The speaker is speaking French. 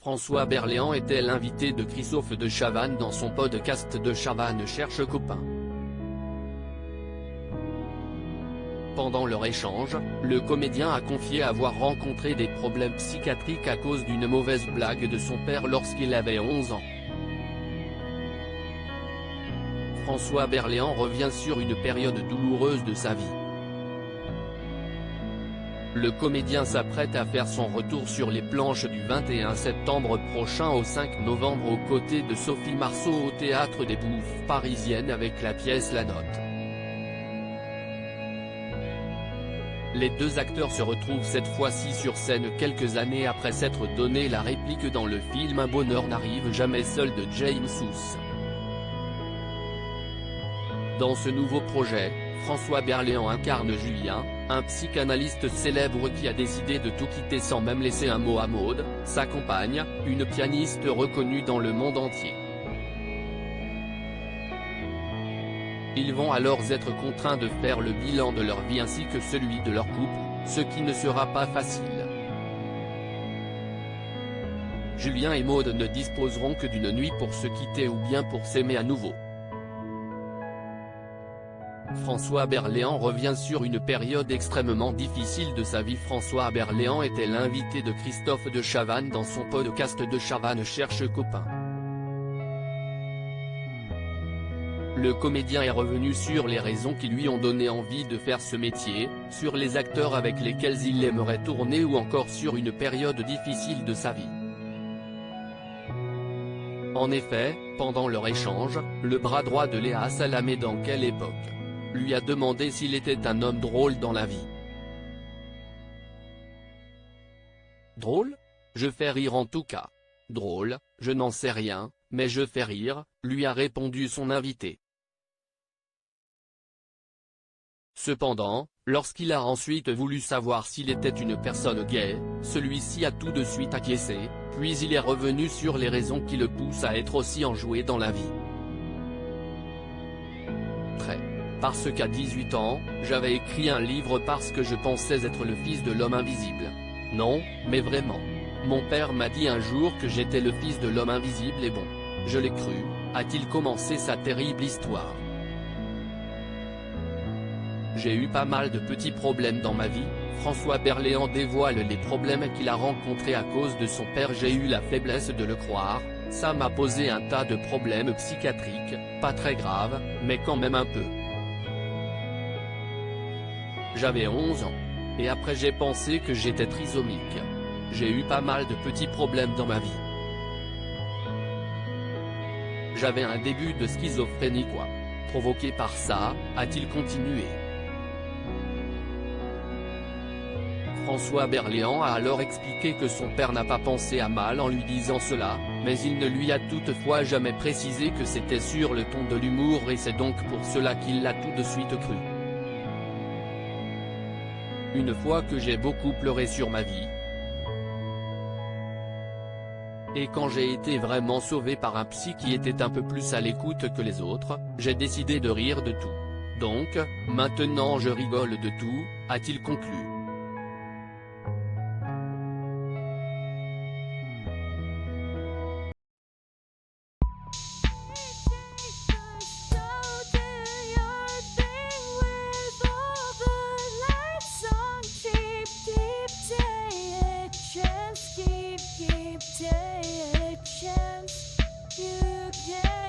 François Berléand était l'invité de Christophe de Chavannes dans son podcast De Chavannes cherche copain. Pendant leur échange, le comédien a confié avoir rencontré des problèmes psychiatriques à cause d'une mauvaise blague de son père lorsqu'il avait 11 ans. François Berléand revient sur une période douloureuse de sa vie. Le comédien s'apprête à faire son retour sur les planches du 21 septembre prochain au 5 novembre aux côtés de Sophie Marceau au Théâtre des Bouffes parisienne avec la pièce La Note. Les deux acteurs se retrouvent cette fois-ci sur scène quelques années après s'être donné la réplique dans le film Un bonheur n'arrive jamais seul de James Woods. Dans ce nouveau projet, François Berléand incarne Julien, un psychanalyste célèbre qui a décidé de tout quitter sans même laisser un mot à Maude, sa compagne, une pianiste reconnue dans le monde entier. Ils vont alors être contraints de faire le bilan de leur vie ainsi que celui de leur couple, ce qui ne sera pas facile. Julien et Maude ne disposeront que d'une nuit pour se quitter ou bien pour s'aimer à nouveau. François Berléand revient sur une période extrêmement difficile de sa vie. François Berléand était l'invité de Christophe de Chavannes dans son podcast De Chavannes cherche copain. Le comédien est revenu sur les raisons qui lui ont donné envie de faire ce métier, sur les acteurs avec lesquels il aimerait tourner ou encore sur une période difficile de sa vie. En effet, pendant leur échange, le bras droit de Léa Salamé dans Quelle époque lui a demandé s'il était un homme drôle dans la vie. Drôle ? Je fais rire en tout cas. Drôle, je n'en sais rien, mais je fais rire, lui a répondu son invité. Cependant, lorsqu'il a ensuite voulu savoir s'il était une personne gay, celui-ci a tout de suite acquiescé, puis il est revenu sur les raisons qui le poussent à être aussi enjoué dans la vie. Parce qu'à 18 ans, j'avais écrit un livre parce que je pensais être le fils de l'homme invisible. Non, mais vraiment. Mon père m'a dit un jour que j'étais le fils de l'homme invisible et bon, je l'ai cru, a-t-il commencé sa terrible histoire. J'ai eu pas mal de petits problèmes dans ma vie, François Berléand dévoile les problèmes qu'il a rencontrés à cause de son père. J'ai eu la faiblesse de le croire, ça m'a posé un tas de problèmes psychiatriques, pas très graves, mais quand même un peu. J'avais 11 ans. Et après j'ai pensé que j'étais trisomique. J'ai eu pas mal de petits problèmes dans ma vie. J'avais un début de schizophrénie quoi. Provoqué par ça, a-t-il continué. François Berléand a alors expliqué que son père n'a pas pensé à mal en lui disant cela, mais il ne lui a toutefois jamais précisé que c'était sur le ton de l'humour et c'est donc pour cela qu'il l'a tout de suite cru. Une fois que j'ai beaucoup pleuré sur ma vie, et quand j'ai été vraiment sauvé par un psy qui était un peu plus à l'écoute que les autres, j'ai décidé de rire de tout. Donc, maintenant je rigole de tout, a-t-il conclu. Take a chance, you can